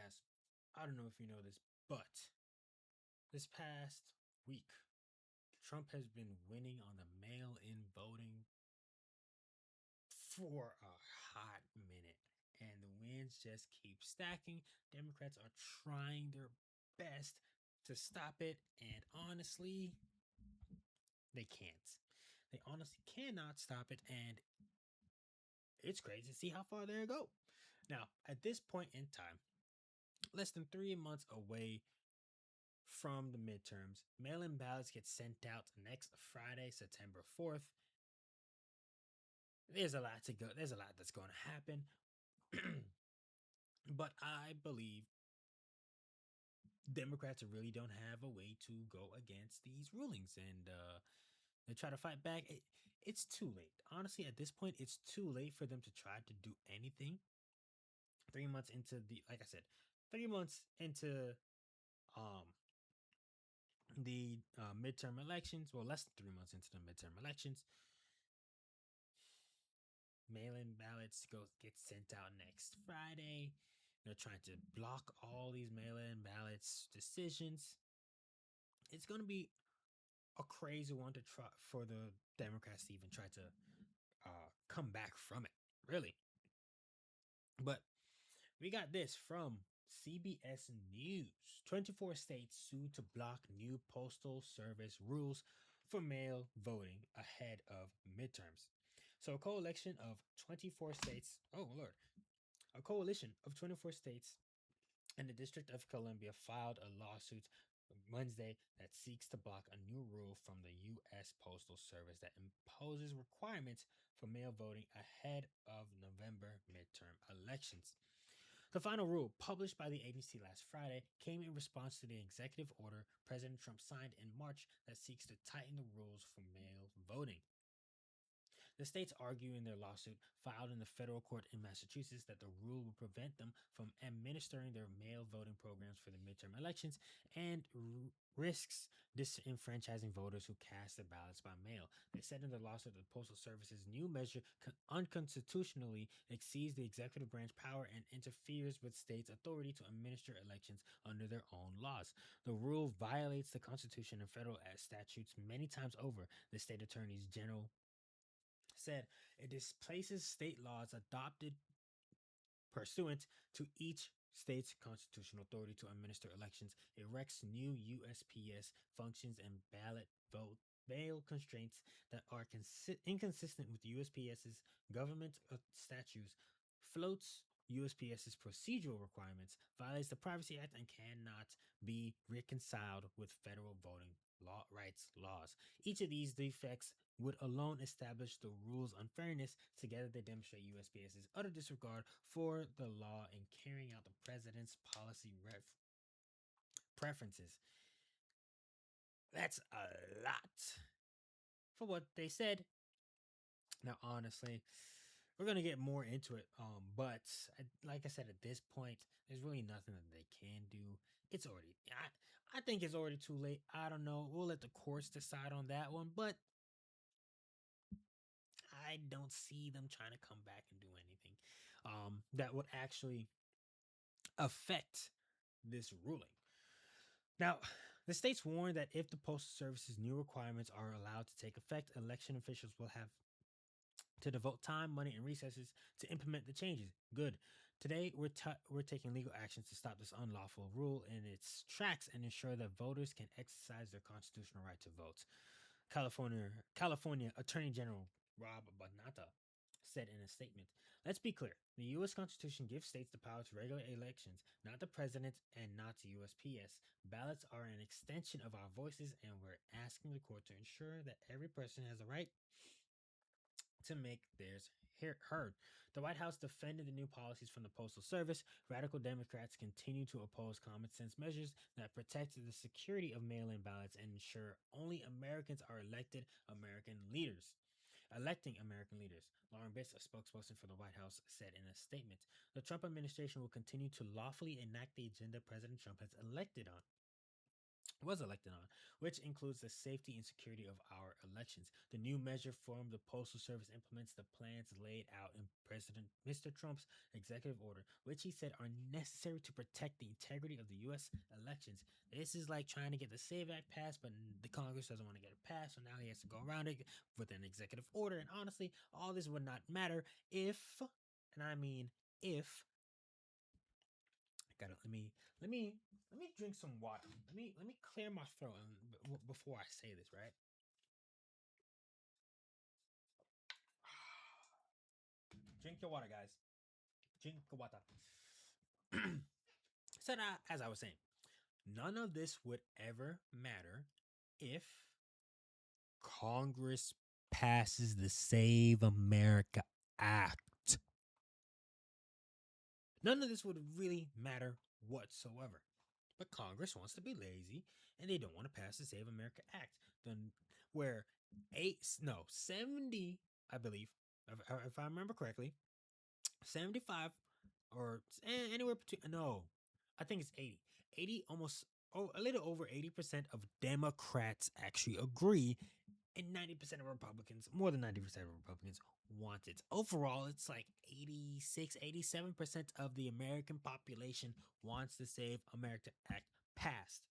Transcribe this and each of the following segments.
past, I don't know if you know this, but this past week, Trump has been winning on the mail in voting for a hot minute, and the wins just keep stacking. Democrats are trying their best to stop it, and honestly, they can't. They honestly cannot stop it, and it's crazy to see how far they'll go. Now, at this point in time, less than 3 months away from the midterms, mail in ballots get sent out next Friday, September 4th. There's a lot to go, there's a lot that's going to happen. But I believe Democrats really don't have a way to go against these rulings, and they try to fight back. It's too late. Honestly, at this point, it's too late for them to try to do anything. 3 months into like I said, 3 months into um the midterm elections. Well, less than 3 months into the midterm elections, mail-in ballots get sent out next Friday. They're trying to block all these mail-in ballots decisions. It's going to be a crazy one to try for the Democrats to even try to come back from it, really. But we got this from CBS News. 24 states sued to block new Postal Service rules for mail voting ahead of midterms. So, a coalition of 24 states, oh Lord, a coalition of 24 states and the District of Columbia filed a lawsuit Wednesday that seeks to block a new rule from the U.S. Postal Service that imposes requirements for mail voting ahead of November midterm elections. The final rule, published by the agency last Friday, came in response to the executive order President Trump signed in March that seeks to tighten the rules for mail voting. The states argue in their lawsuit filed in the federal court in Massachusetts that the rule will prevent them from administering their mail voting programs for the midterm elections and risks disenfranchising voters who cast their ballots by mail. They said in the lawsuit that the Postal Service's new measure unconstitutionally exceeds the executive branch power and interferes with states' authority to administer elections under their own laws. The rule violates the Constitution and federal statutes many times over, the state attorneys general said. It displaces state laws adopted pursuant to each state's constitutional authority to administer elections, erects new USPS functions and ballot vote mail constraints that are inconsistent with USPS's government statutes, floats USPS's procedural requirements, violates the Privacy Act, and cannot be reconciled with federal voting rights laws. Each of these defects would alone establish the rule's unfairness. Together, they demonstrate USPS's utter disregard for the law in carrying out the president's policy preferences. That's a lot for what they said. Now, honestly, we're gonna get more into it. But like I said, at this point, there's really nothing that they can do. It's already, I think it's already too late. I don't know. We'll let the courts decide on that one. But I don't see them trying to come back and do anything that would actually affect this ruling. Now, the states warned that if the Postal Service's new requirements are allowed to take effect, election officials will have to devote time, money, and resources to implement the changes. Good. Today, we're taking legal actions to stop this unlawful rule in its tracks and ensure that voters can exercise their constitutional right to vote. California Attorney General Rob Bonta said in a statement, "Let's be clear. The U.S. Constitution gives states the power to regulate elections, not the president and not the USPS. Ballots are an extension of our voices, and we're asking the court to ensure that every person has a right to make theirs heard." The White House defended the new policies from the Postal Service. Radical Democrats continue to oppose common sense measures that protect the security of mail in ballots and ensure only Americans are American leaders. Electing American leaders. Lauren Biss, a spokesperson for the White House, said in a statement, "The Trump administration will continue to lawfully enact the agenda President Trump has elected on." was elected on, which includes the safety and security of our elections. The new measure from the Postal Service implements the plans laid out in President Mr. Trump's executive order, which he said are necessary to protect the integrity of the U.S. elections. This is like trying to get the SAVE Act passed, but the Congress doesn't want to get it passed, so now he has to go around it with an executive order. And honestly, all this would not matter if, and I mean if, I gotta let me let me drink some water. Let me clear my throat before I say this, right? Drink your water, guys. Drink your water. So now, as I was saying, none of this would ever matter if Congress passes the Save America Act. None of this would really matter whatsoever. But Congress wants to be lazy and they don't want to pass the Save America Act. Then where 70, I believe, if I remember correctly, 75 or anywhere between, no, I think it's 80. 80 almost, oh, a little over 80% of Democrats actually agree, and 90% of Republicans, more than 90% of Republicans, want it. Overall, it's like 86, 87% of the American population wants the Save America Act passed.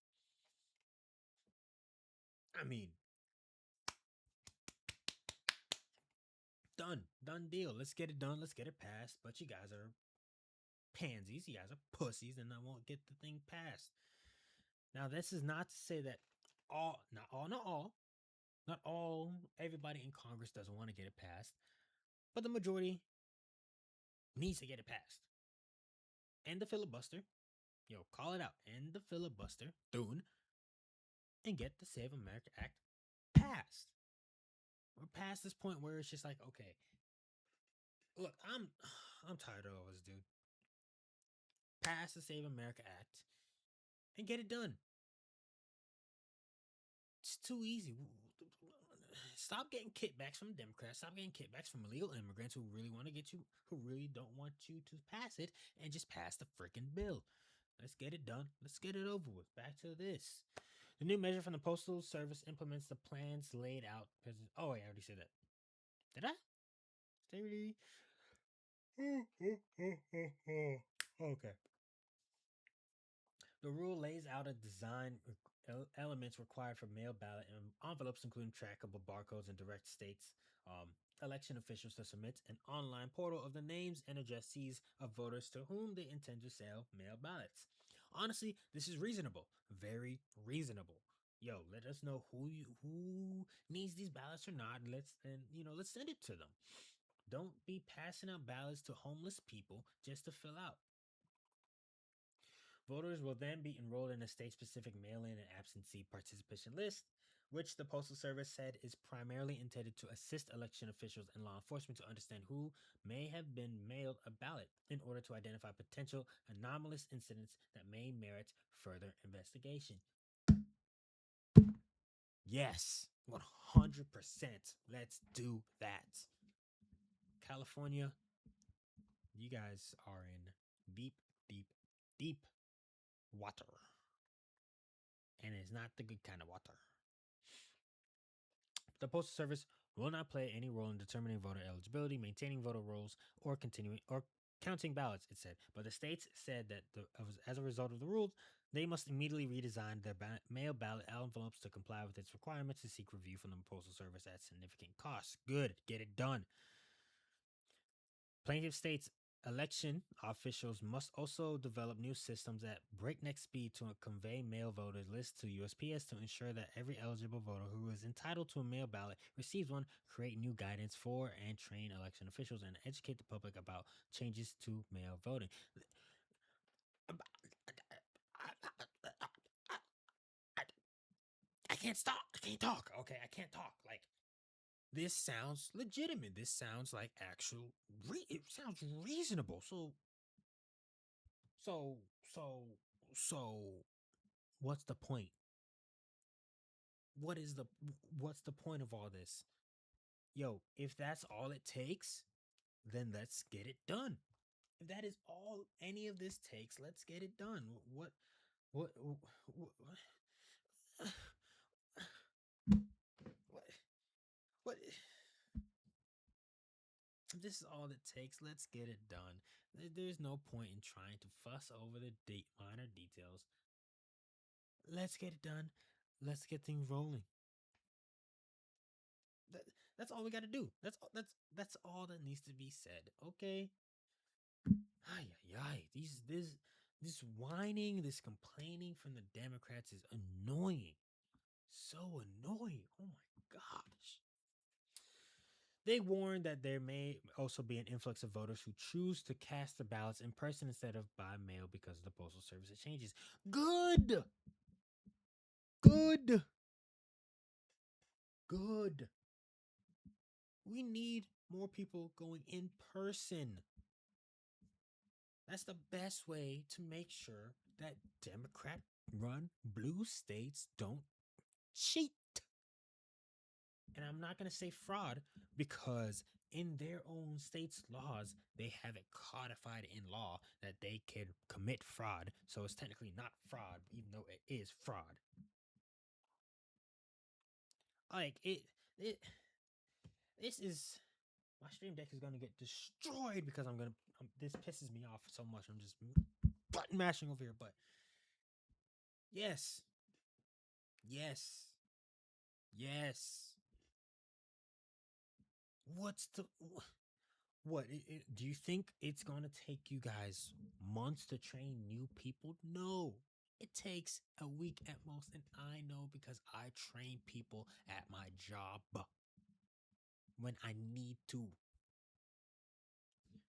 I mean, done deal. Let's get it done. Let's get it passed. But you guys are pansies. You guys are pussies, and I won't get the thing passed. Now, this is not to say that not all, everybody in Congress doesn't want to get it passed, but the majority needs to get it passed. End the filibuster. Yo, call it out. End the filibuster. Dune. And get the Save America Act passed. We're past this point where it's just like, okay, look, I'm tired of all this, dude. Pass the Save America Act and get it done. It's too easy. Stop getting kickbacks from Democrats. Stop getting kickbacks from illegal immigrants who really want to get you, who really don't want you to pass it, and just pass the freaking bill. Let's get it done. Let's get it over with. Back to this. The new measure from the Postal Service implements the plans laid out. Oh, wait, I already said that. Did I? Stay ready. Okay. The rule lays out a design elements required for mail ballot and envelopes, including trackable barcodes and direct states election officials to submit an online portal of the names and addressees of voters to whom they intend to sell mail ballots. Honestly, this is reasonable, very reasonable. Yo, let us know who needs these ballots or not. Let's send it to them. Don't be passing out ballots to homeless people just to fill out. Voters will then be enrolled in a state specific mail in and absentee participation list, which the Postal Service said is primarily intended to assist election officials and law enforcement to understand who may have been mailed a ballot in order to identify potential anomalous incidents that may merit further investigation. Yes, 100%. Let's do that. California, you guys are in deep, deep, deep water. And it's not the good kind of water. The Postal Service will not play any role in determining voter eligibility, maintaining voter rolls, or continuing or counting ballots, it said. But the states said that as a result of the rules, they must immediately redesign their mail ballot envelopes to comply with its requirements to seek review from the Postal Service at significant cost. Good, get it done. Plaintiff states election officials must also develop new systems at breakneck speed to convey mail voters lists to USPS to ensure that every eligible voter who is entitled to a mail ballot receives one, create new guidance for and train election officials, and educate the public about changes to mail voting. I can't stop. I can't talk. Okay, I can't talk. Like, this sounds legitimate. This sounds like actual. It sounds reasonable. So, so, so, what's the point? What is the what's the point of all this? Yo, if that's all it takes, then let's get it done. If that is all any of this takes, let's get it done. What what? What? This is all it takes. Let's get it done. There's no point in trying to fuss over the minor details. Let's get it done. Let's get things rolling. That, that's all we got to do. That's all that needs to be said. Okay. Ay ay ay. This whining, this complaining from the Democrats is annoying. So annoying. Oh my gosh. They warned that there may also be an influx of voters who choose to cast their ballots in person instead of by mail because of the Postal Service changes. Good. Good. Good. We need more people going in person. That's the best way to make sure that Democrat run blue states don't cheat. And I'm not going to say fraud because in their own state's laws, they have it codified in law that they can commit fraud. So it's technically not fraud, even though it is fraud. Like it this is my stream deck is gonna get destroyed because this pisses me off so much. I'm just button mashing over here, but yes, yes, yes. What's the what? Do you think it's gonna take you guys months to train new people? No, it takes a week at most, and I know because I train people at my job when I need to.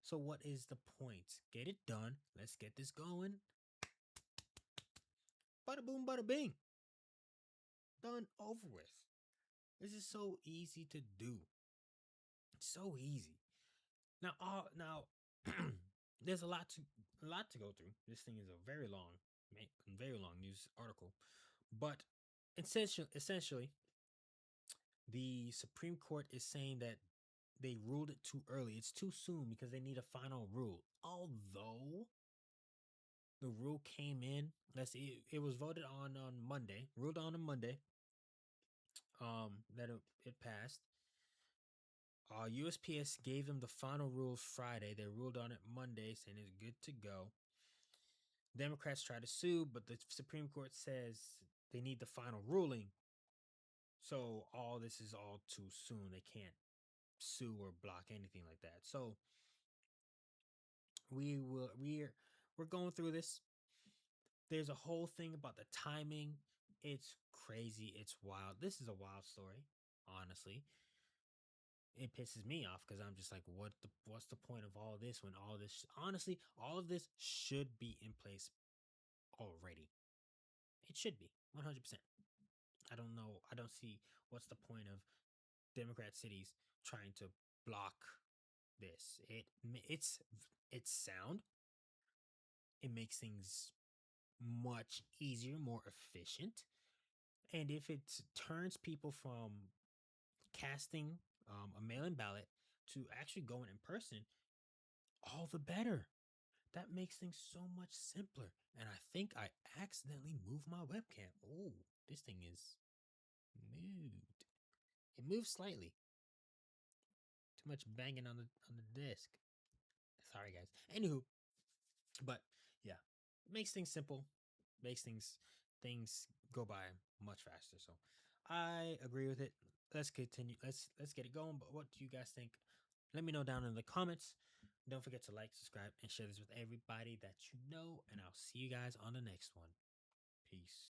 So what is the point? Get it done. Let's get this going. Bada boom, bada bing. Done over with. This is so easy to do. It's so easy. Now, there's a lot to go through. This thing is a very long news article, but essentially, the Supreme Court is saying that they ruled it too early. It's too soon because they need a final rule. Although the rule came in, let's see, it was voted on Monday, ruled on Monday. That it passed. USPS gave them the final rule Friday. They ruled on it Monday, saying it's good to go. Democrats try to sue, but the Supreme Court says they need the final ruling. So all this is all too soon. They can't sue or block anything like that. So we're going through this. There's a whole thing about the timing. It's crazy. It's wild. This is a wild story, honestly. It pisses me off because I'm just like, what's the point of all this when all this honestly, all of this should be in place already. It should be 100%. I don't know. I don't see what's the point of Democrat cities trying to block this. It's sound. It makes things much easier, more efficient. And if it turns people from casting a mail-in ballot to actually going in person, all the better. That makes things so much simpler. And I think I accidentally moved my webcam. Oh, this thing is moved. It moved slightly. Too much banging on the disc. Sorry, guys. Anywho, but yeah, makes things simple. Makes things go by much faster. So I agree with it. Let's continue. Let's get it going. But what do you guys think? Let me know down in the comments. Don't forget to like, subscribe, and share this with everybody that you know. And I'll see you guys on the next one.